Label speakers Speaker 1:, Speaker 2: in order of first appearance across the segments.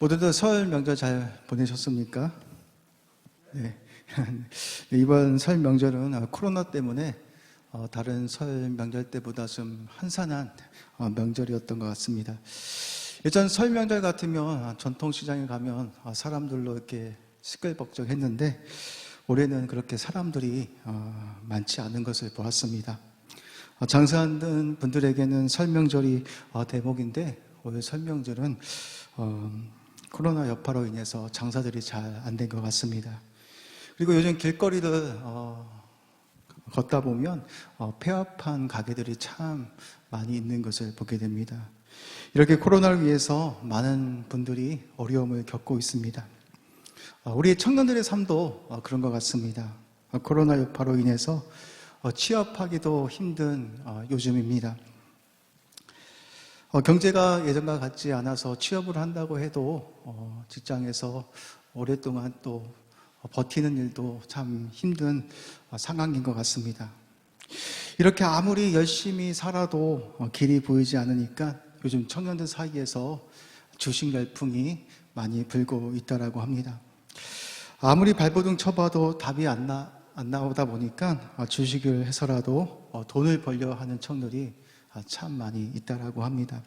Speaker 1: 모두들 설 명절 잘 보내셨습니까? 네. 이번 설 명절은 코로나 때문에 다른 설 명절 때보다 좀 한산한 명절이었던 것 같습니다. 예전 설 명절 같으면 전통시장에 가면 사람들로 이렇게 시끌벅적했는데 올해는 그렇게 사람들이 많지 않은 것을 보았습니다. 장사하는 분들에게는 설 명절이 대목인데 올해 설 명절은 코로나 여파로 인해서 장사들이 잘 안 된 것 같습니다. 그리고 요즘 길거리를 걷다 보면 폐업한 가게들이 참 많이 있는 것을 보게 됩니다. 이렇게 코로나를 위해서 많은 분들이 어려움을 겪고 있습니다. 우리 청년들의 삶도 그런 것 같습니다. 코로나 여파로 인해서 취업하기도 힘든 요즘입니다. 경제가 예전과 같지 않아서 취업을 한다고 해도 직장에서 오랫동안 또 버티는 일도 참 힘든 상황인 것 같습니다. 이렇게 아무리 열심히 살아도 길이 보이지 않으니까 요즘 청년들 사이에서 주식 열풍이 많이 불고 있다고 합니다. 아무리 발버둥 쳐봐도 답이 안 나오다 보니까 주식을 해서라도 돈을 벌려 하는 청년들이 참 많이 있다고 합니다.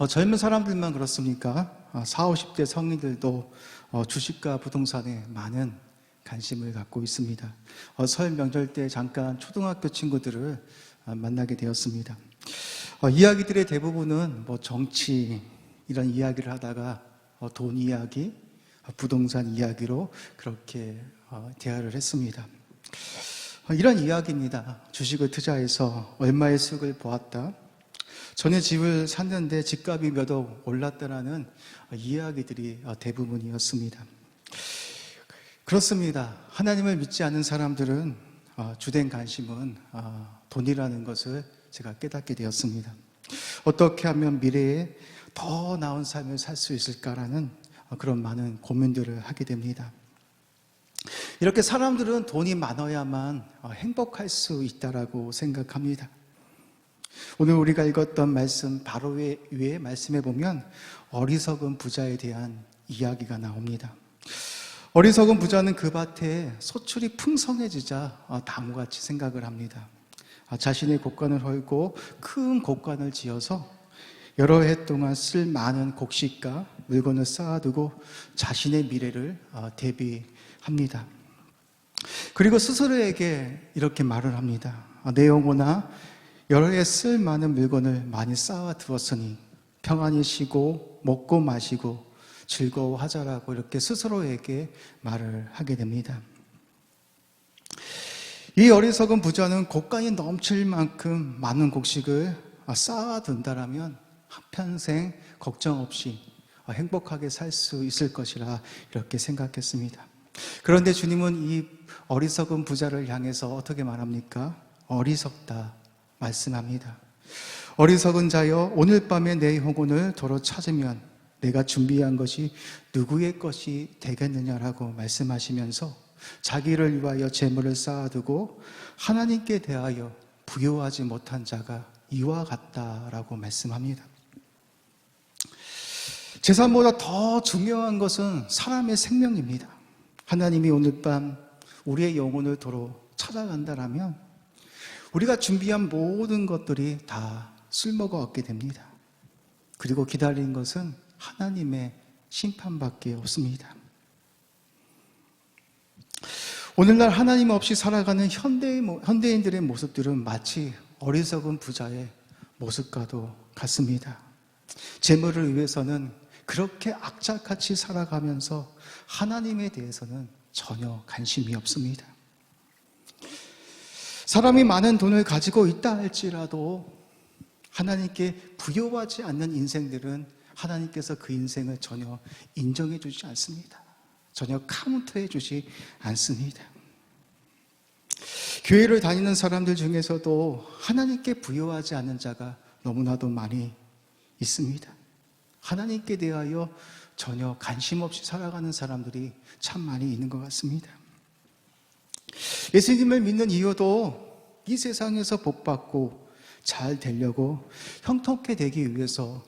Speaker 1: 젊은 사람들만 그렇습니까? 40, 50대 성인들도 주식과 부동산에 많은 관심을 갖고 있습니다. 설 명절 때 잠깐 초등학교 친구들을 만나게 되었습니다. 이야기들의 대부분은 정치 이런 이야기를 하다가 돈 이야기, 부동산 이야기로 그렇게 대화를 했습니다. 이런 이야기입니다. 주식을 투자해서 얼마의 수익을 보았다. 전에 집을 샀는데 집값이 몇 억 올랐다라는 이야기들이 대부분이었습니다. 그렇습니다. 하나님을 믿지 않는 사람들은 주된 관심은 돈이라는 것을 제가 깨닫게 되었습니다. 어떻게 하면 미래에 더 나은 삶을 살 수 있을까라는 그런 많은 고민들을 하게 됩니다. 이렇게 사람들은 돈이 많아야만 행복할 수 있다라고 생각합니다. 오늘 우리가 읽었던 말씀 바로 위에 말씀해 보면 어리석은 부자에 대한 이야기가 나옵니다. 어리석은 부자는 그 밭에 소출이 풍성해지자 나무같이 생각을 합니다. 자신의 곡간을 헐고 큰 곡간을 지어서 여러 해 동안 쓸 많은 곡식과 물건을 쌓아두고 자신의 미래를 대비합니다. 그리고 스스로에게 이렇게 말을 합니다. 내 영혼아, 여러 해 쓸 많은 물건을 많이 쌓아두었으니 평안히 쉬고 먹고 마시고 즐거워하자라고 이렇게 스스로에게 말을 하게 됩니다. 이 어리석은 부자는 곡간이 넘칠 만큼 많은 곡식을 쌓아둔다라면 한평생 걱정 없이 행복하게 살 수 있을 것이라 이렇게 생각했습니다. 그런데 주님은 이 어리석은 부자를 향해서 어떻게 말합니까? 어리석다 말씀합니다. 어리석은 자여, 오늘 밤에 내 영혼을 도로 찾으면 내가 준비한 것이 누구의 것이 되겠느냐라고 말씀하시면서 자기를 위하여 재물을 쌓아두고 하나님께 대하여 부요하지 못한 자가 이와 같다라고 말씀합니다. 재산보다 더 중요한 것은 사람의 생명입니다. 하나님이 오늘 밤 우리의 영혼을 도로 찾아간다라면 우리가 준비한 모든 것들이 다 쓸모가 없게 됩니다. 그리고 기다리는 것은 하나님의 심판밖에 없습니다. 오늘날 하나님 없이 살아가는 현대인들의 모습들은 마치 어리석은 부자의 모습과도 같습니다. 재물을 위해서는 그렇게 악착같이 살아가면서 하나님에 대해서는 전혀 관심이 없습니다. 사람이 많은 돈을 가지고 있다 할지라도 하나님께 부요하지 않는 인생들은 하나님께서 그 인생을 전혀 인정해 주지 않습니다. 전혀 카운트해 주지 않습니다. 교회를 다니는 사람들 중에서도 하나님께 부요하지 않는 자가 너무나도 많이 있습니다. 하나님께 대하여 전혀 관심 없이 살아가는 사람들이 참 많이 있는 것 같습니다. 예수님을 믿는 이유도 이 세상에서 복받고 잘 되려고 형통케 되기 위해서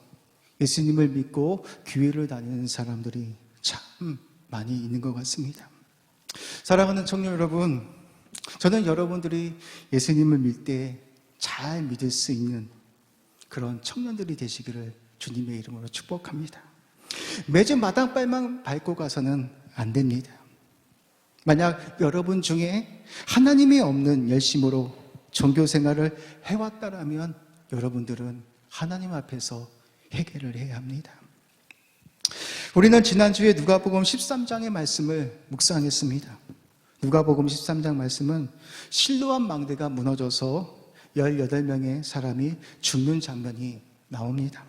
Speaker 1: 예수님을 믿고 교회를 다니는 사람들이 참 많이 있는 것 같습니다. 사랑하는 청년 여러분, 저는 여러분들이 예수님을 믿을 때 잘 믿을 수 있는 그런 청년들이 되시기를 주님의 이름으로 축복합니다. 매주 마당발만 밟고 가서는 안 됩니다. 만약 여러분 중에 하나님이 없는 열심으로 종교 생활을 해왔다라면 여러분들은 하나님 앞에서 회개를 해야 합니다. 우리는 지난주에 누가복음 13장의 말씀을 묵상했습니다. 누가복음 13장 말씀은 실로암 망대가 무너져서 18명의 사람이 죽는 장면이 나옵니다.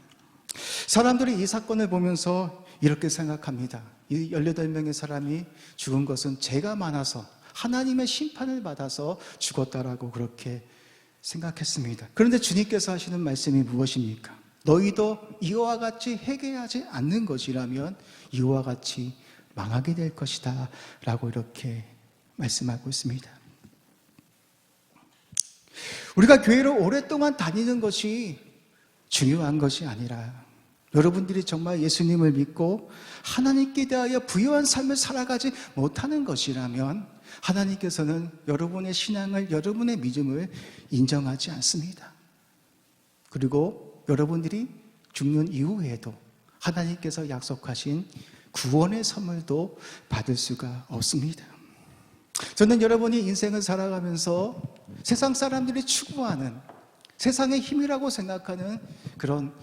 Speaker 1: 사람들이 이 사건을 보면서 이렇게 생각합니다. 이 18명의 사람이 죽은 것은 죄가 많아서 하나님의 심판을 받아서 죽었다라고 그렇게 생각했습니다. 그런데 주님께서 하시는 말씀이 무엇입니까? 너희도 이와 같이 회개하지 않는 것이라면 이와 같이 망하게 될 것이다 라고 이렇게 말씀하고 있습니다. 우리가 교회를 오랫동안 다니는 것이 중요한 것이 아니라 여러분들이 정말 예수님을 믿고 하나님께 대하여 부유한 삶을 살아가지 못하는 것이라면 하나님께서는 여러분의 신앙을, 여러분의 믿음을 인정하지 않습니다. 그리고 여러분들이 죽는 이후에도 하나님께서 약속하신 구원의 선물도 받을 수가 없습니다. 저는 여러분이 인생을 살아가면서 세상 사람들이 추구하는 세상의 힘이라고 생각하는 그런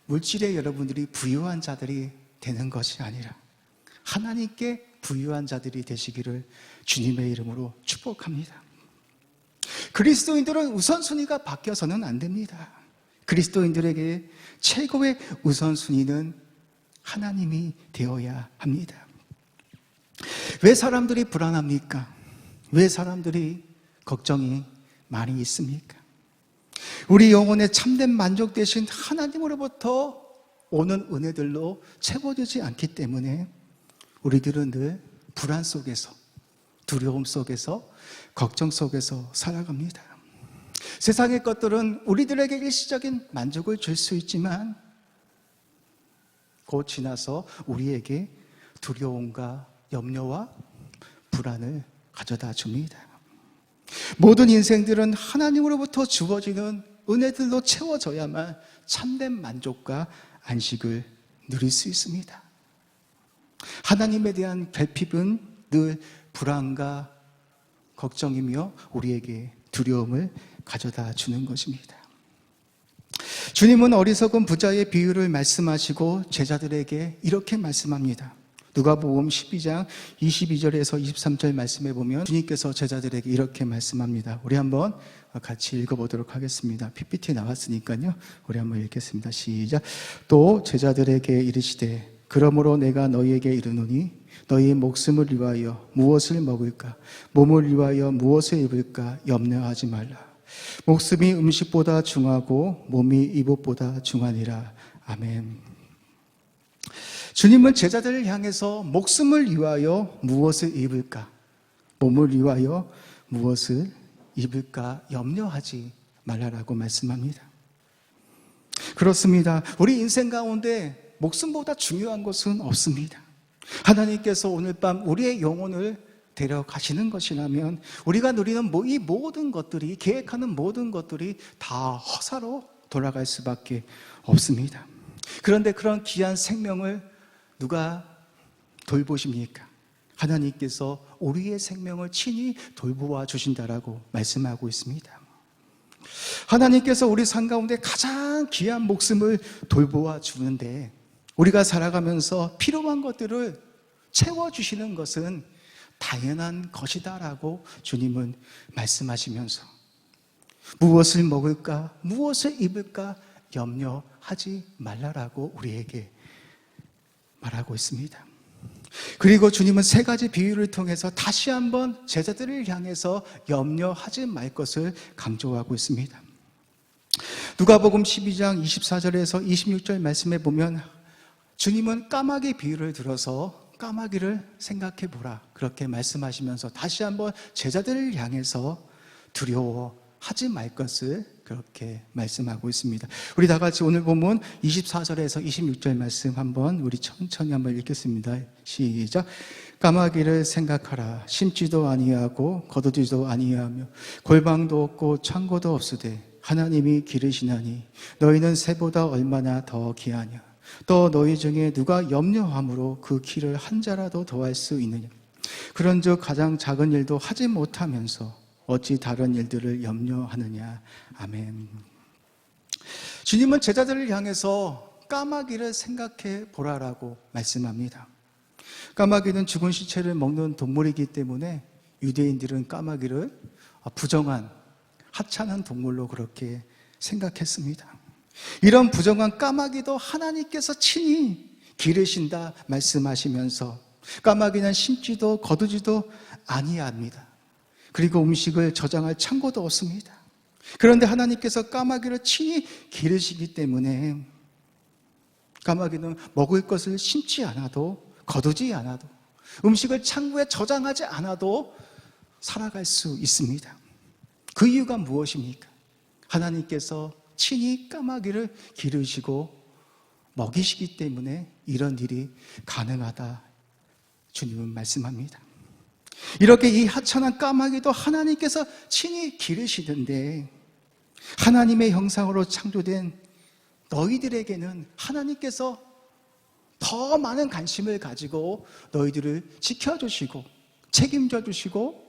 Speaker 1: 물질에 여러분들이 부유한 자들이 되는 것이 아니라 하나님께 부유한 자들이 되시기를 주님의 이름으로 축복합니다. 그리스도인들은 우선순위가 바뀌어서는 안 됩니다. 그리스도인들에게 최고의 우선순위는 하나님이 되어야 합니다. 왜 사람들이 불안합니까? 왜 사람들이 걱정이 많이 있습니까? 우리 영혼의 참된 만족 대신 하나님으로부터 오는 은혜들로 채워지지 않기 때문에 우리들은 늘 불안 속에서, 두려움 속에서, 걱정 속에서 살아갑니다. 세상의 것들은 우리들에게 일시적인 만족을 줄 수 있지만 곧 지나서 우리에게 두려움과 염려와 불안을 가져다 줍니다. 모든 인생들은 하나님으로부터 주어지는 은혜들로 채워져야만 참된 만족과 안식을 누릴 수 있습니다. 하나님에 대한 결핍은 늘 불안과 걱정이며 우리에게 두려움을 가져다 주는 것입니다. 주님은 어리석은 부자의 비유를 말씀하시고 제자들에게 이렇게 말씀합니다. 누가복음 12장 22절에서 23절 말씀해 보면 주님께서 제자들에게 이렇게 말씀합니다. 우리 한번 같이 읽어보도록 하겠습니다. PPT 나왔으니까요. 우리 한번 읽겠습니다. 시작. 또 제자들에게 이르시되 그러므로 내가 너희에게 이르노니 너희 목숨을 위하여 무엇을 먹을까 몸을 위하여 무엇을 입을까 염려하지 말라. 목숨이 음식보다 중하고 몸이 이복보다 중하니라. 아멘. 주님은 제자들을 향해서 목숨을 위하여 무엇을 입을까, 몸을 위하여 무엇을 입을까 염려하지 말라라고 말씀합니다. 그렇습니다. 우리 인생 가운데 목숨보다 중요한 것은 없습니다. 하나님께서 오늘 밤 우리의 영혼을 데려가시는 것이라면 우리가 누리는 이 모든 것들이, 계획하는 모든 것들이 다 허사로 돌아갈 수밖에 없습니다. 그런데 그런 귀한 생명을 누가 돌보십니까? 하나님께서 우리의 생명을 친히 돌보아 주신다라고 말씀하고 있습니다. 하나님께서 우리 삶 가운데 가장 귀한 목숨을 돌보아 주는데 우리가 살아가면서 필요한 것들을 채워주시는 것은 당연한 것이다라고 주님은 말씀하시면서 무엇을 먹을까, 무엇을 입을까 염려하지 말라라고 우리에게 말하고 있습니다. 그리고 주님은 세 가지 비유를 통해서 다시 한번 제자들을 향해서 염려하지 말 것을 강조하고 있습니다. 누가복음 12장 24절에서 26절 말씀에 보면 주님은 까마귀 비유를 들어서 까마귀를 생각해 보라 그렇게 말씀하시면서 다시 한번 제자들을 향해서 두려워하지 말 것을 그렇게 말씀하고 있습니다. 우리 다 같이 오늘 본문 24절에서 26절 말씀 한번 우리 천천히 한번 읽겠습니다. 시작. 까마귀를 생각하라. 심지도 아니하고 거두지도 아니하며 골방도 없고 창고도 없으되 하나님이 기르시나니 너희는 새보다 얼마나 더 귀하냐. 또 너희 중에 누가 염려함으로 그 키를 한 자라도 더할 수 있느냐. 그런즉 가장 작은 일도 하지 못하면서 어찌 다른 일들을 염려하느냐. 아멘. 주님은 제자들을 향해서 까마귀를 생각해 보라라고 말씀합니다. 까마귀는 죽은 시체를 먹는 동물이기 때문에 유대인들은 까마귀를 부정한, 하찮은 동물로 그렇게 생각했습니다. 이런 부정한 까마귀도 하나님께서 친히 기르신다 말씀하시면서 까마귀는 심지도 거두지도 아니합니다. 그리고 음식을 저장할 창고도 없습니다. 그런데 하나님께서 까마귀를 친히 기르시기 때문에 까마귀는 먹을 것을 심지 않아도, 거두지 않아도, 음식을 창고에 저장하지 않아도 살아갈 수 있습니다. 그 이유가 무엇입니까? 하나님께서 친히 까마귀를 기르시고 먹이시기 때문에 이런 일이 가능하다 주님은 말씀합니다. 이렇게 이 하찮은 까마귀도 하나님께서 친히 기르시던데 하나님의 형상으로 창조된 너희들에게는 하나님께서 더 많은 관심을 가지고 너희들을 지켜주시고 책임져 주시고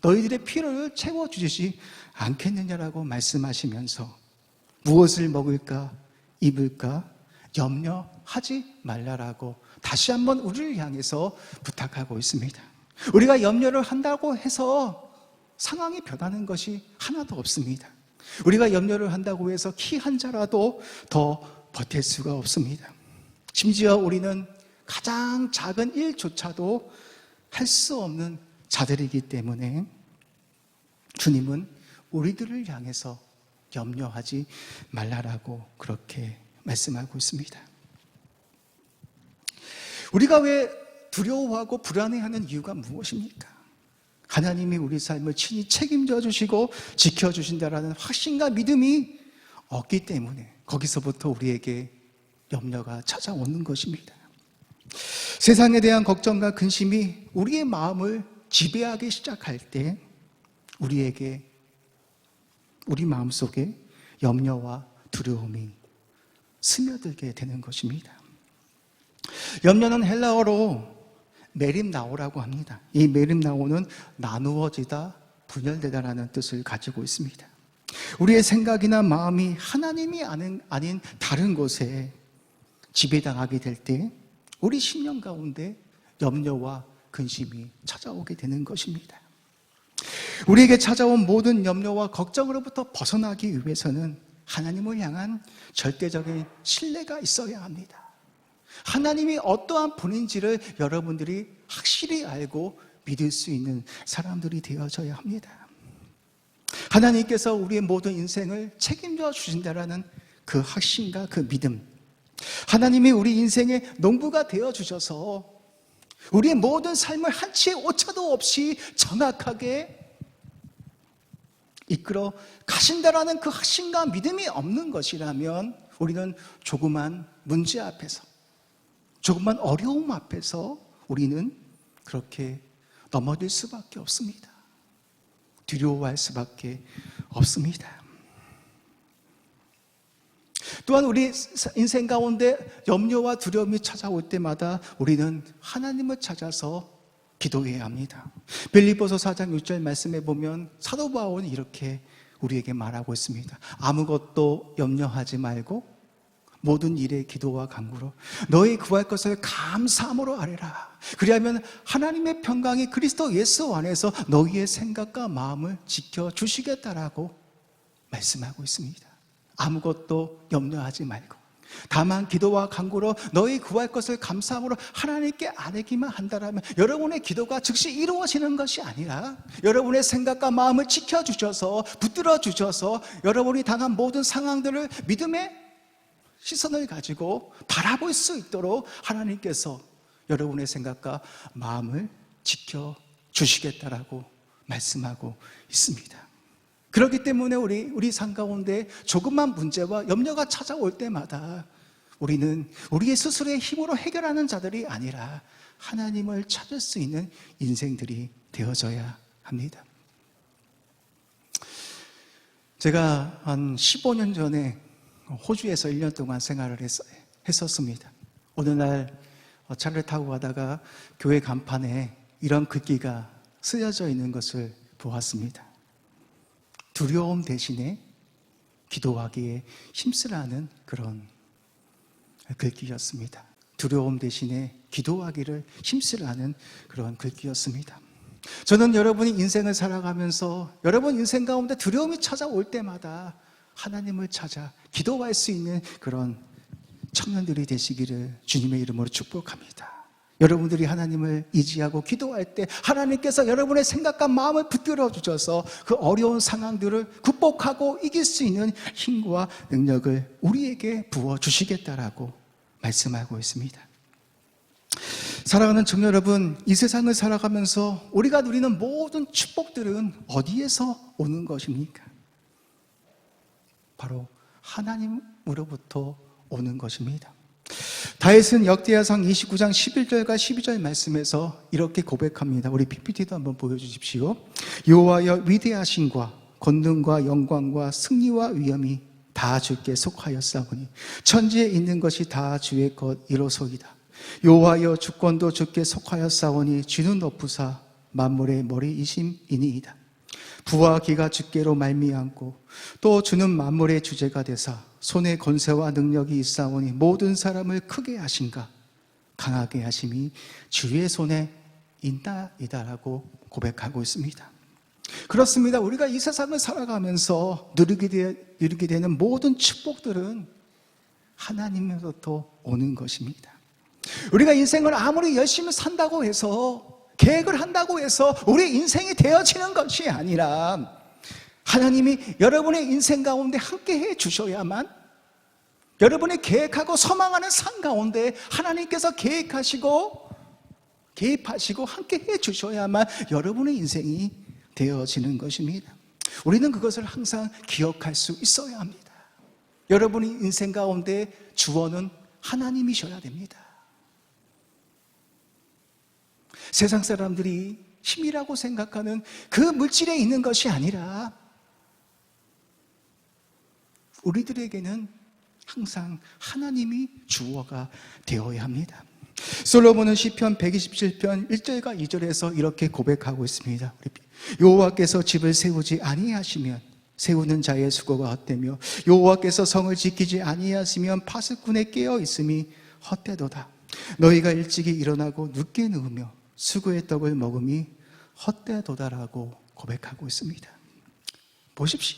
Speaker 1: 너희들의 필요를 채워주시지 않겠느냐라고 말씀하시면서 무엇을 먹을까 입을까 염려하지 말라라고 다시 한번 우리를 향해서 부탁하고 있습니다. 우리가 염려를 한다고 해서 상황이 변하는 것이 하나도 없습니다. 우리가 염려를 한다고 해서 키 한 자라도 더 버틸 수가 없습니다. 심지어 우리는 가장 작은 일조차도 할 수 없는 자들이기 때문에 주님은 우리들을 향해서 염려하지 말라라고 그렇게 말씀하고 있습니다. 우리가 왜 두려워하고 불안해하는 이유가 무엇입니까? 하나님이 우리 삶을 친히 책임져 주시고 지켜주신다라는 확신과 믿음이 없기 때문에 거기서부터 우리에게 염려가 찾아오는 것입니다. 세상에 대한 걱정과 근심이 우리의 마음을 지배하기 시작할 때 우리 마음속에 염려와 두려움이 스며들게 되는 것입니다. 염려는 헬라어로 메림나오라고 합니다. 이 메림나오는 나누어지다, 분열되다라는 뜻을 가지고 있습니다. 우리의 생각이나 마음이 하나님이 아닌 다른 곳에 지배당하게 될 때 우리 심령 가운데 염려와 근심이 찾아오게 되는 것입니다. 우리에게 찾아온 모든 염려와 걱정으로부터 벗어나기 위해서는 하나님을 향한 절대적인 신뢰가 있어야 합니다. 하나님이 어떠한 분인지를 여러분들이 확실히 알고 믿을 수 있는 사람들이 되어져야 합니다. 하나님께서 우리의 모든 인생을 책임져 주신다라는 그 확신과 그 믿음, 하나님이 우리 인생의 농부가 되어 주셔서 우리의 모든 삶을 한치의 오차도 없이 정확하게 이끌어 가신다라는 그 확신과 믿음이 없는 것이라면 우리는 조그만 문제 앞에서, 조그만 어려움 앞에서 우리는 그렇게 넘어질 수밖에 없습니다. 두려워할 수밖에 없습니다. 또한 우리 인생 가운데 염려와 두려움이 찾아올 때마다 우리는 하나님을 찾아서 기도해야 합니다. 빌립보서 4장 6절 말씀에 보면 사도 바울은 이렇게 우리에게 말하고 있습니다. 아무것도 염려하지 말고 모든 일에 기도와 간구로 너희 구할 것을 감사함으로 아뢰라. 그리하면 하나님의 평강이 그리스도 예수 안에서 너희의 생각과 마음을 지켜주시겠다라고 말씀하고 있습니다. 아무것도 염려하지 말고 다만 기도와 간구로 너희 구할 것을 감사함으로 하나님께 아뢰기만 한다면 여러분의 기도가 즉시 이루어지는 것이 아니라 여러분의 생각과 마음을 지켜주셔서 붙들어 주셔서 여러분이 당한 모든 상황들을 믿음의 시선을 가지고 바라볼 수 있도록 하나님께서 여러분의 생각과 마음을 지켜주시겠다라고 말씀하고 있습니다. 그렇기 때문에 우리 삶 가운데 조금만 문제와 염려가 찾아올 때마다 우리는 우리의 스스로의 힘으로 해결하는 자들이 아니라 하나님을 찾을 수 있는 인생들이 되어져야 합니다. 제가 한 15년 전에 호주에서 1년 동안 생활을 했었습니다. 어느 날 차를 타고 가다가 교회 간판에 이런 글귀가 쓰여져 있는 것을 보았습니다. 두려움 대신에 기도하기에 힘쓰라는 그런 글귀였습니다. 두려움 대신에 기도하기를 힘쓰라는 그런 글귀였습니다. 저는 여러분이 인생을 살아가면서 여러분 인생 가운데 두려움이 찾아올 때마다 하나님을 찾아 기도할 수 있는 그런 청년들이 되시기를 주님의 이름으로 축복합니다. 여러분들이 하나님을 의지하고 기도할 때 하나님께서 여러분의 생각과 마음을 붙들어 주셔서 그 어려운 상황들을 극복하고 이길 수 있는 힘과 능력을 우리에게 부어주시겠다라고 말씀하고 있습니다. 사랑하는 청년 여러분, 이 세상을 살아가면서 우리가 누리는 모든 축복들은 어디에서 오는 것입니까? 바로 하나님으로부터 오는 것입니다. 다윗은 역대하상 29장 11절과 12절 말씀에서 이렇게 고백합니다. 우리 PPT도 한번 보여주십시오. 여호와여, 위대하심과 권능과 영광과 승리와 위엄이 다 주께 속하였사오니 천지에 있는 것이 다 주의 것이로소이다. 여호와여, 주권도 주께 속하였사오니 주는 높으사 만물의 머리이심이니이다. 부와 기가 주께로 말미암고 또 주는 만물의 주제가 되사 손에 권세와 능력이 있사오니 모든 사람을 크게 하신가 강하게 하심이 주의 손에 있나이다라고 고백하고 있습니다. 그렇습니다. 우리가 이 세상을 살아가면서 누리게 되는 모든 축복들은 하나님으로부터 오는 것입니다. 우리가 인생을 아무리 열심히 산다고 해서 계획을 한다고 해서 우리 인생이 되어지는 것이 아니라 하나님이 여러분의 인생 가운데 함께 해 주셔야만, 여러분이 계획하고 소망하는 삶 가운데 하나님께서 계획하시고 개입하시고 함께 해 주셔야만 여러분의 인생이 되어지는 것입니다. 우리는 그것을 항상 기억할 수 있어야 합니다. 여러분의 인생 가운데 주원은 하나님이셔야 됩니다. 세상 사람들이 힘이라고 생각하는 그 물질에 있는 것이 아니라 우리들에게는 항상 하나님이 주어가 되어야 합니다. 솔로몬은 시편 127편 1절과 2절에서 이렇게 고백하고 있습니다. 여호와께서 집을 세우지 아니하시면 세우는 자의 수고가 헛되며 여호와께서 성을 지키지 아니하시면 파수꾼에 깨어 있음이 헛되도다. 너희가 일찍이 일어나고 늦게 누우며 수고의 떡을 먹음이 헛되도다라고 고백하고 있습니다. 보십시오.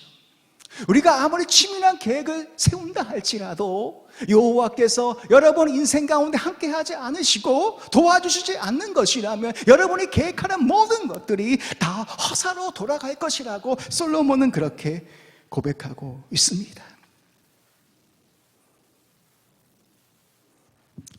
Speaker 1: 우리가 아무리 치밀한 계획을 세운다 할지라도 여호와께서 여러분 인생 가운데 함께하지 않으시고 도와주시지 않는 것이라면 여러분이 계획하는 모든 것들이 다 허사로 돌아갈 것이라고 솔로몬은 그렇게 고백하고 있습니다.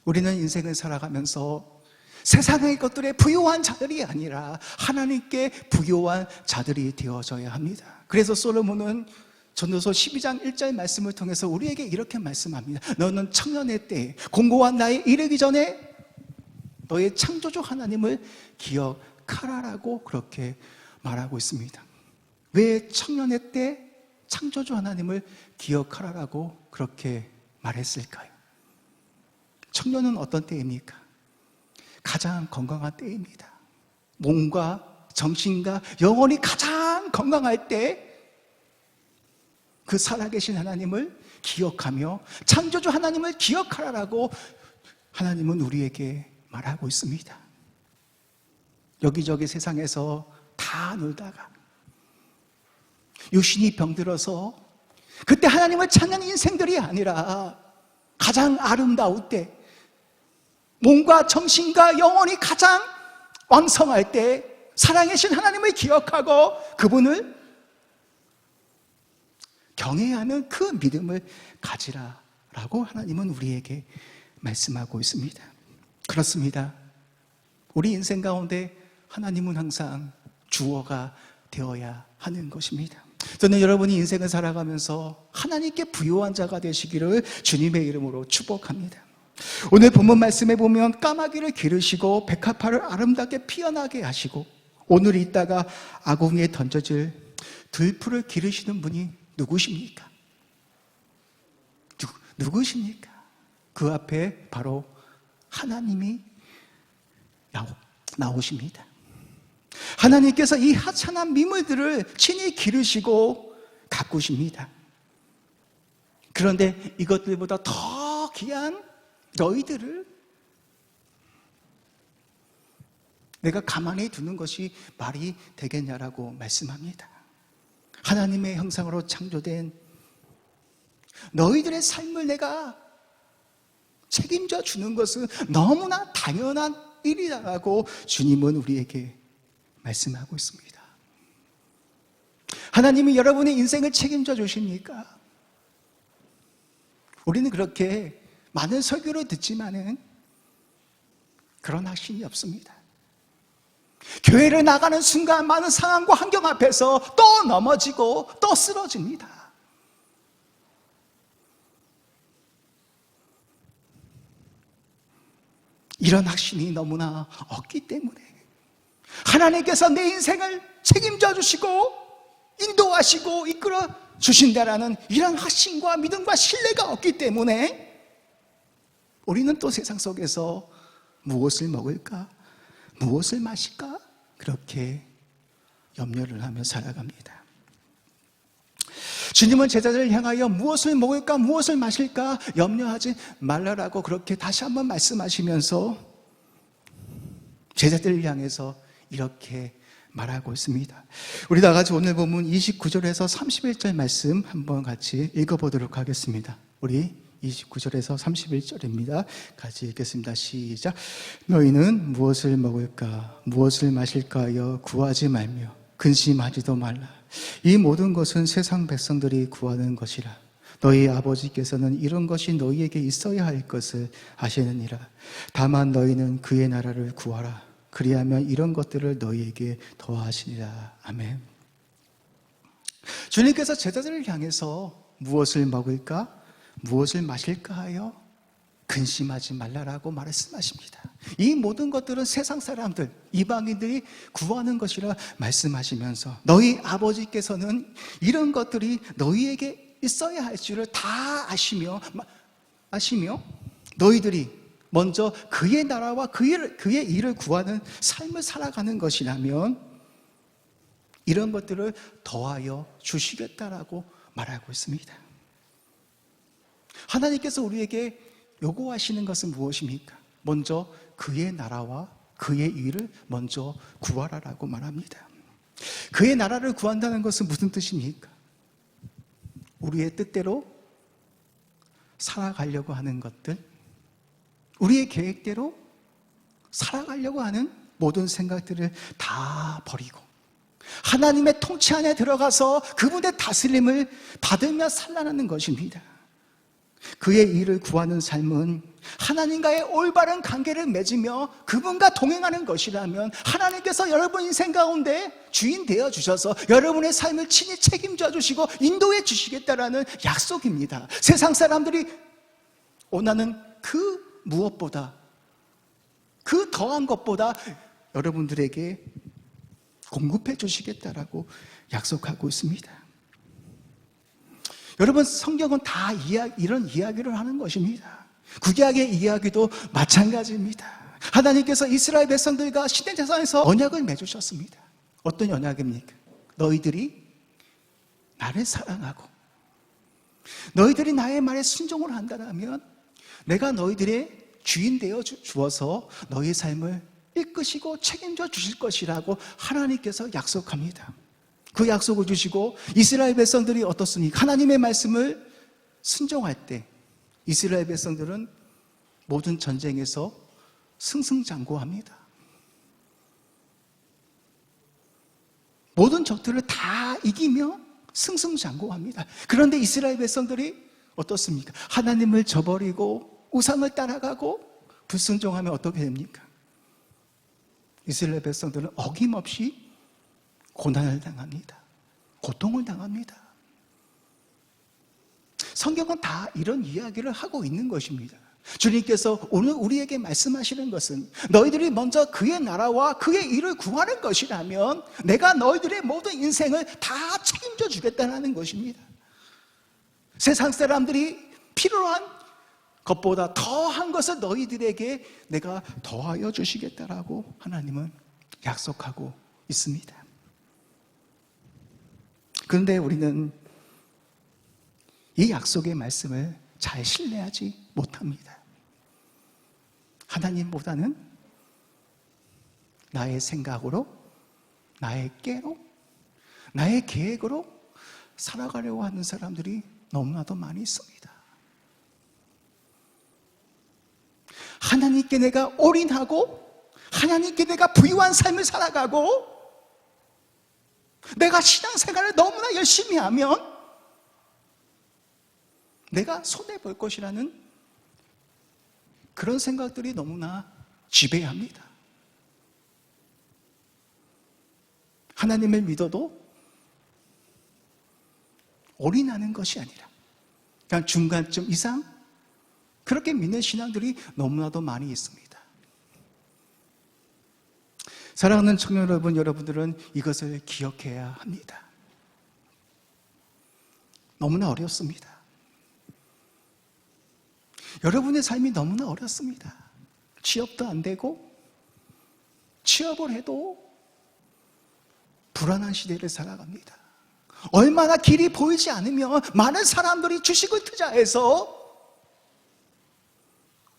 Speaker 1: 우리는 인생을 살아가면서 세상의 것들에 부요한 자들이 아니라 하나님께 부요한 자들이 되어져야 합니다. 그래서 솔로몬은 전도서 12장 1절 말씀을 통해서 우리에게 이렇게 말씀합니다. 너는 청년의 때에 공고한 나이에 이르기 전에 너의 창조주 하나님을 기억하라라고 그렇게 말하고 있습니다. 왜 청년의 때 창조주 하나님을 기억하라라고 그렇게 말했을까요? 청년은 어떤 때입니까? 가장 건강한 때입니다. 몸과 정신과 영혼이 가장 건강할 때 그 살아계신 하나님을 기억하며 창조주 하나님을 기억하라라고 하나님은 우리에게 말하고 있습니다. 여기저기 세상에서 다 놀다가 유신이 병들어서 그때 하나님을 찾는 인생들이 아니라 가장 아름다울 때, 몸과 정신과 영혼이 가장 왕성할 때 살아계신 하나님을 기억하고 그분을 경외하는 그 믿음을 가지라라고 하나님은 우리에게 말씀하고 있습니다. 그렇습니다. 우리 인생 가운데 하나님은 항상 주어가 되어야 하는 것입니다. 저는 여러분이 인생을 살아가면서 하나님께 부요한 자가 되시기를 주님의 이름으로 축복합니다. 오늘 본문 말씀에 보면 까마귀를 기르시고 백합화를 아름답게 피어나게 하시고 오늘 있다가 아궁이에 던져질 들풀을 기르시는 분이 누구십니까? 누구십니까? 그 앞에 바로 하나님이 나오십니다. 하나님께서 이 하찮은 미물들을 친히 기르시고 가꾸십니다. 그런데 이것들보다 더 귀한 너희들을 내가 가만히 두는 것이 말이 되겠냐라고 말씀합니다. 하나님의 형상으로 창조된 너희들의 삶을 내가 책임져 주는 것은 너무나 당연한 일이라고 주님은 우리에게 말씀하고 있습니다. 하나님이 여러분의 인생을 책임져 주십니까? 우리는 그렇게 많은 설교를 듣지만은 그런 확신이 없습니다. 교회를 나가는 순간 많은 상황과 환경 앞에서 또 넘어지고 또 쓰러집니다. 이런 확신이 너무나 없기 때문에 하나님께서 내 인생을 책임져 주시고 인도하시고 이끌어 주신다라는 이런 확신과 믿음과 신뢰가 없기 때문에 우리는 또 세상 속에서 무엇을 먹을까? 무엇을 마실까? 그렇게 염려를 하며 살아갑니다. 주님은 제자들을 향하여 무엇을 먹을까? 무엇을 마실까? 염려하지 말라라고 그렇게 다시 한번 말씀하시면서 제자들을 향해서 이렇게 말하고 있습니다. 우리 다 같이 오늘 본문 29절에서 31절 말씀 한번 같이 읽어보도록 하겠습니다. 우리 29절에서 31절입니다. 같이 읽겠습니다. 시작. 너희는 무엇을 먹을까 무엇을 마실까 하여 구하지 말며 근심하지도 말라. 이 모든 것은 세상 백성들이 구하는 것이라. 너희 아버지께서는 이런 것이 너희에게 있어야 할 것을 아시느니라. 다만 너희는 그의 나라를 구하라. 그리하면 이런 것들을 너희에게 더하시리라. 아멘. 주님께서 제자들을 향해서 무엇을 먹을까 무엇을 마실까 하여 근심하지 말라라고 말씀하십니다. 이 모든 것들은 세상 사람들, 이방인들이 구하는 것이라 말씀하시면서 너희 아버지께서는 이런 것들이 너희에게 있어야 할 줄을 다 아시며 너희들이 먼저 그의 나라와 그의 일을 구하는 삶을 살아가는 것이라면 이런 것들을 더하여 주시겠다라고 말하고 있습니다. 하나님께서 우리에게 요구하시는 것은 무엇입니까? 먼저 그의 나라와 그의 일을 먼저 구하라라고 말합니다. 그의 나라를 구한다는 것은 무슨 뜻입니까? 우리의 뜻대로 살아가려고 하는 것들, 우리의 계획대로 살아가려고 하는 모든 생각들을 다 버리고 하나님의 통치 안에 들어가서 그분의 다스림을 받으며 살아가는 것입니다. 그의 일을 구하는 삶은 하나님과의 올바른 관계를 맺으며 그분과 동행하는 것이라면 하나님께서 여러분 인생 가운데 주인 되어 주셔서 여러분의 삶을 친히 책임져 주시고 인도해 주시겠다라는 약속입니다. 세상 사람들이 원하는 그 무엇보다 그 더한 것보다 여러분들에게 공급해 주시겠다라고 약속하고 있습니다. 여러분 성경은 다 이런 이야기를 하는 것입니다. 구약의 이야기도 마찬가지입니다. 하나님께서 이스라엘 백성들과 시내제사에서 언약을 맺으셨습니다. 어떤 언약입니까? 너희들이 나를 사랑하고 너희들이 나의 말에 순종을 한다면 내가 너희들의 주인 되어 주어서 너희 삶을 이끄시고 책임져 주실 것이라고 하나님께서 약속합니다. 그 약속을 주시고 이스라엘 백성들이 어떻습니까? 하나님의 말씀을 순종할 때 이스라엘 백성들은 모든 전쟁에서 승승장구합니다. 모든 적들을 다 이기며 승승장구합니다. 그런데 이스라엘 백성들이 어떻습니까? 하나님을 저버리고 우상을 따라가고 불순종하면 어떻게 됩니까? 이스라엘 백성들은 어김없이 고난을 당합니다. 고통을 당합니다. 성경은 다 이런 이야기를 하고 있는 것입니다. 주님께서 오늘 우리에게 말씀하시는 것은 너희들이 먼저 그의 나라와 그의 일을 구하는 것이라면 내가 너희들의 모든 인생을 다 책임져 주겠다는 것입니다. 세상 사람들이 필요로 한 것보다 더한 것을 너희들에게 내가 더하여 주시겠다라고 하나님은 약속하고 있습니다. 그런데 우리는 이 약속의 말씀을 잘 신뢰하지 못합니다. 하나님보다는 나의 생각으로, 나의 깨로, 나의 계획으로 살아가려고 하는 사람들이 너무나도 많이 있습니다. 하나님께 내가 올인하고 하나님께 내가 부유한 삶을 살아가고 내가 신앙생활을 너무나 열심히 하면 내가 손해볼 것이라는 그런 생각들이 너무나 지배합니다. 하나님을 믿어도 올인하는 것이 아니라 그냥 중간쯤 이상 그렇게 믿는 신앙들이 너무나도 많이 있습니다. 사랑하는 청년 여러분, 여러분들은 이것을 기억해야 합니다. 너무나 어렵습니다. 여러분의 삶이 너무나 어렵습니다. 취업도 안 되고 취업을 해도 불안한 시대를 살아갑니다. 얼마나 길이 보이지 않으면 많은 사람들이 주식을 투자해서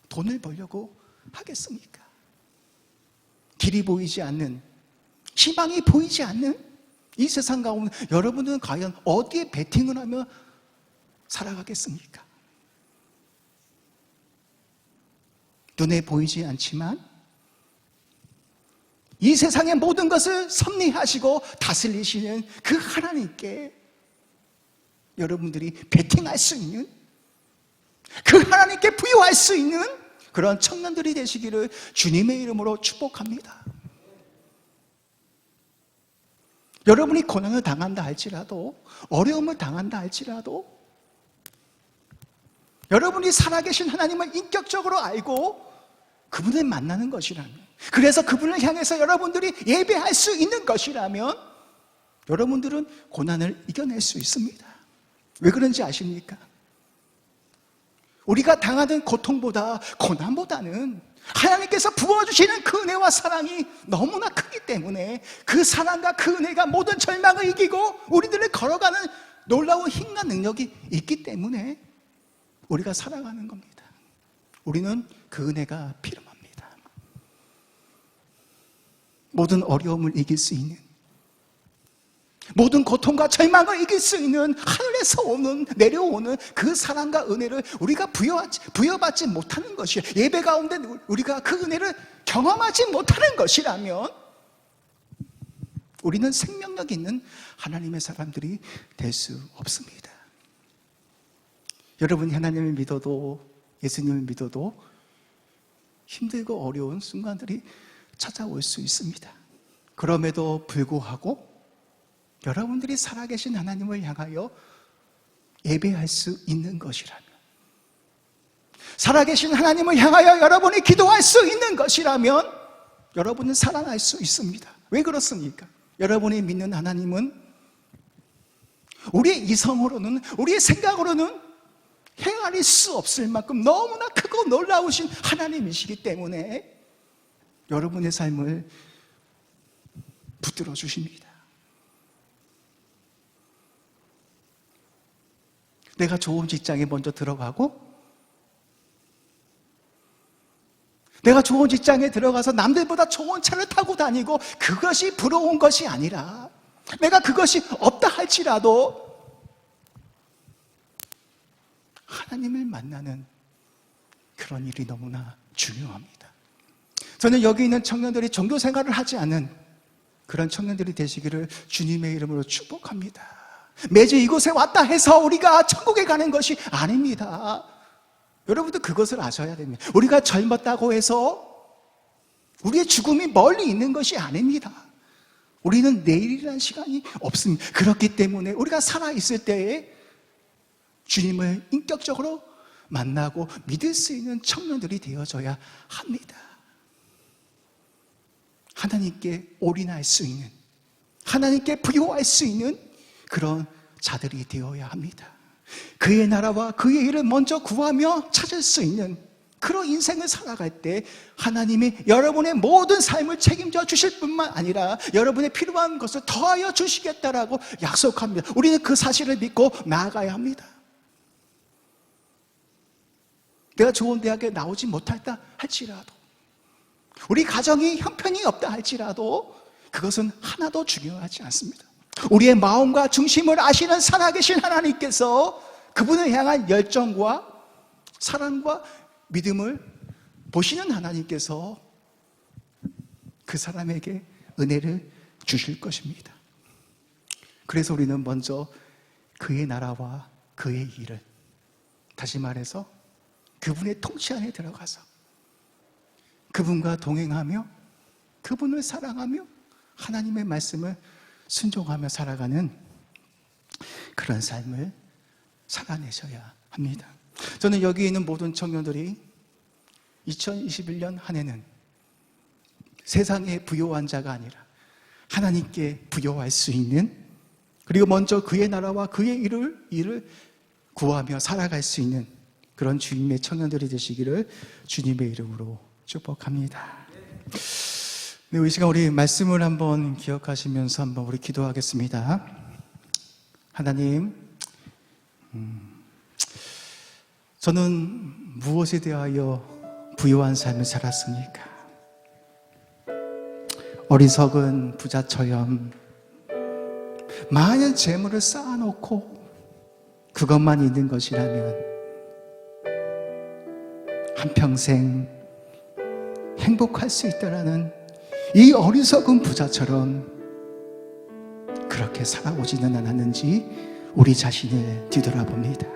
Speaker 1: 돈을 벌려고 하겠습니까? 길이 보이지 않는, 희망이 보이지 않는 이 세상 가운데 여러분은 과연 어디에 베팅을 하며 살아가겠습니까? 눈에 보이지 않지만 이 세상의 모든 것을 섭리하시고 다스리시는 그 하나님께 여러분들이 베팅할 수 있는, 그 하나님께 부여할 수 있는 그런 청년들이 되시기를 주님의 이름으로 축복합니다. 여러분이 고난을 당한다 할지라도, 어려움을 당한다 할지라도 여러분이 살아계신 하나님을 인격적으로 알고 그분을 만나는 것이라면, 그래서 그분을 향해서 여러분들이 예배할 수 있는 것이라면 여러분들은 고난을 이겨낼 수 있습니다. 왜 그런지 아십니까? 우리가 당하는 고통보다, 고난보다는 하나님께서 부어주시는 그 은혜와 사랑이 너무나 크기 때문에 그 사랑과 그 은혜가 모든 절망을 이기고 우리들을 걸어가는 놀라운 힘과 능력이 있기 때문에 우리가 살아가는 겁니다. 우리는 그 은혜가 필요합니다. 모든 어려움을 이길 수 있는, 모든 고통과 절망을 이길 수 있는 하늘에서 오는, 내려오는 그 사랑과 은혜를 우리가 부여받지 못하는 것이, 예배 가운데 우리가 그 은혜를 경험하지 못하는 것이라면 우리는 생명력 있는 하나님의 사람들이 될 수 없습니다. 여러분이 하나님을 믿어도, 예수님을 믿어도 힘들고 어려운 순간들이 찾아올 수 있습니다. 그럼에도 불구하고 여러분들이 살아계신 하나님을 향하여 예배할 수 있는 것이라면, 살아계신 하나님을 향하여 여러분이 기도할 수 있는 것이라면 여러분은 살아날 수 있습니다. 왜 그렇습니까? 여러분이 믿는 하나님은 우리의 이성으로는, 우리의 생각으로는 헤아릴 수 없을 만큼 너무나 크고 놀라우신 하나님이시기 때문에 여러분의 삶을 붙들어 주십니다. 내가 좋은 직장에 먼저 들어가고, 내가 좋은 직장에 들어가서 남들보다 좋은 차를 타고 다니고, 그것이 부러운 것이 아니라 내가 그것이 없다 할지라도 하나님을 만나는 그런 일이 너무나 중요합니다. 저는 여기 있는 청년들이 종교 생활을 하지 않은 그런 청년들이 되시기를 주님의 이름으로 축복합니다. 매주 이곳에 왔다 해서 우리가 천국에 가는 것이 아닙니다. 여러분도 그것을 아셔야 됩니다. 우리가 젊었다고 해서 우리의 죽음이 멀리 있는 것이 아닙니다. 우리는 내일이라는 시간이 없습니다. 그렇기 때문에 우리가 살아있을 때에 주님을 인격적으로 만나고 믿을 수 있는 청년들이 되어져야 합니다. 하나님께 올인할 수 있는, 하나님께 부요할 수 있는 그런 자들이 되어야 합니다. 그의 나라와 그의 일을 먼저 구하며 찾을 수 있는 그런 인생을 살아갈 때 하나님이 여러분의 모든 삶을 책임져 주실 뿐만 아니라 여러분의 필요한 것을 더하여 주시겠다라고 약속합니다. 우리는 그 사실을 믿고 나아가야 합니다. 내가 좋은 대학에 나오지 못했다 할지라도, 우리 가정이 형편이 없다 할지라도 그것은 하나도 중요하지 않습니다. 우리의 마음과 중심을 아시는 살아계신 하나님께서 그분을 향한 열정과 사랑과 믿음을 보시는 하나님께서 그 사람에게 은혜를 주실 것입니다. 그래서 우리는 먼저 그의 나라와 그의 일을, 다시 말해서 그분의 통치 안에 들어가서 그분과 동행하며 그분을 사랑하며 하나님의 말씀을 순종하며 살아가는 그런 삶을 살아내셔야 합니다. 저는 여기 있는 모든 청년들이 2021년 한 해는 세상에 부요한 자가 아니라 하나님께 부요할 수 있는, 그리고 먼저 그의 나라와 그의 일을 구하며 살아갈 수 있는 그런 주님의 청년들이 되시기를 주님의 이름으로 축복합니다. 네, 이 시간 우리 말씀을 한번 기억하시면서 한번 우리 기도하겠습니다. 하나님, 저는 무엇에 대하여 부요한 삶을 살았습니까? 어리석은 부자처럼 많은 재물을 쌓아놓고 그것만 있는 것이라면 한평생 행복할 수 있다라는 이 어리석은 부자처럼 그렇게 살아오지는 않았는지 우리 자신을 뒤돌아봅니다.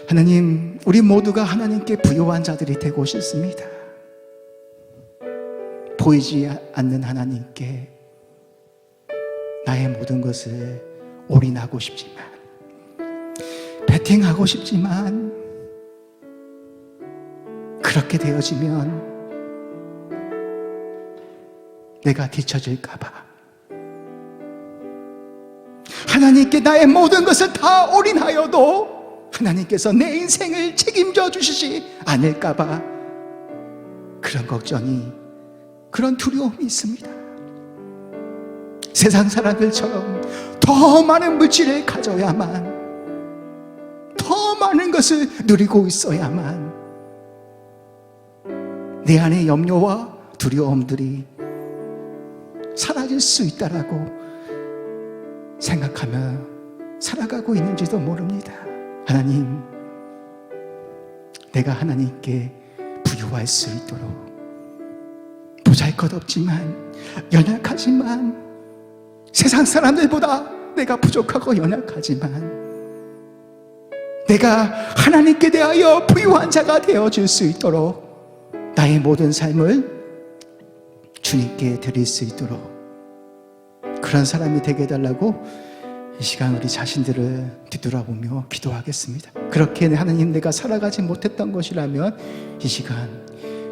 Speaker 1: 하나님, 우리 모두가 하나님께 부요한 자들이 되고 싶습니다. 보이지 않는 하나님께 나의 모든 것을 올인하고 싶지만, 베팅하고 싶지만, 그렇게 되어지면 내가 뒤처질까봐 하나님께 나의 모든 것을 다 올인하여도 하나님께서 내 인생을 책임져 주시지 않을까봐 그런 걱정이, 그런 두려움이 있습니다. 세상 사람들처럼 더 많은 물질을 가져야만, 더 많은 것을 누리고 있어야만 내 안의 염려와 두려움들이 사라질 수 있다라고 생각하며 살아가고 있는지도 모릅니다. 하나님, 내가 하나님께 부요할 수 있도록 보잘것없지만, 연약하지만, 세상 사람들보다 내가 부족하고 연약하지만 내가 하나님께 대하여 부요한 자가 되어줄 수 있도록 나의 모든 삶을 주님께 드릴 수 있도록 그런 사람이 되게 해달라고 이 시간 우리 자신들을 뒤돌아보며 기도하겠습니다. 그렇게 하나님, 내가 살아가지 못했던 것이라면 이 시간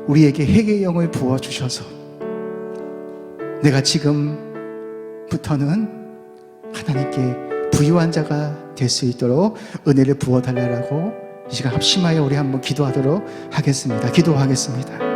Speaker 1: 우리에게 회개의 영을 부어주셔서 내가 지금부터는 하나님께 부요한 자가 될 수 있도록 은혜를 부어달라고 이 시간 합심하여 우리 한번 기도하도록 하겠습니다. 기도하겠습니다.